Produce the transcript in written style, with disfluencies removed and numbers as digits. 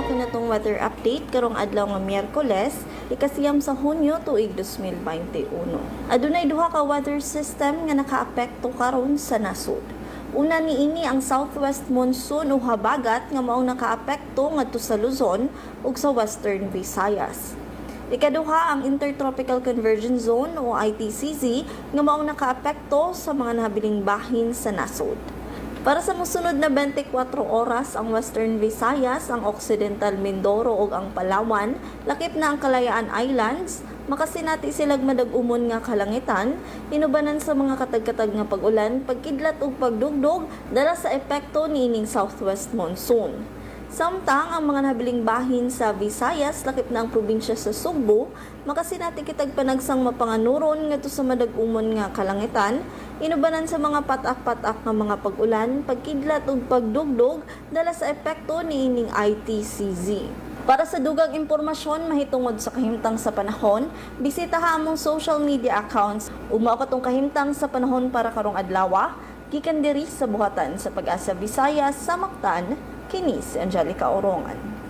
Kinatong weather update karong adlaw nga Miyerkules, ikasiyam sa Hunyo tuig 2021. Adunay duha ka weather system nga nakaapekto karon sa nasud. Una niini ang southwest monsoon o habagat nga maong nakaapekto ngadto sa Luzon ug sa Western Visayas. Ikaduha ang Intertropical Convergence Zone o ITCZ nga maong nakaapekto sa mga nahabiling bahin sa nasud. Para sa mosunod na 24 oras ang Western Visayas, ang Occidental Mindoro ug ang Palawan, lakip na ang Kalayaan Islands, makasinati silag madag-umon nga kalangitan, inubanan sa mga katag-katag nga pag-ulan, pagkidlat ug pagdugdog dala sa epekto niining southwest monsoon. Samtang ang mga nabiling bahin sa Visayas, lakip na ang probinsya sa Sugbo, makasinati kitag panagsang mapanganuron ngadto sa madag-umon nga kalangitan, inubanan sa mga patak-patak nga mga pag-ulan, pagkidlat ug pagdugdog dala sa epekto niining ITCZ. Para sa dugang impormasyon mahitungod sa kahimtang sa panahon, bisitaha among social media accounts ug mao katong kahimtang sa panahon para karong adlaw, gikan diri sa buhatan sa Pag-asa Visayas sa Mactan, kini si Angelica Orongan.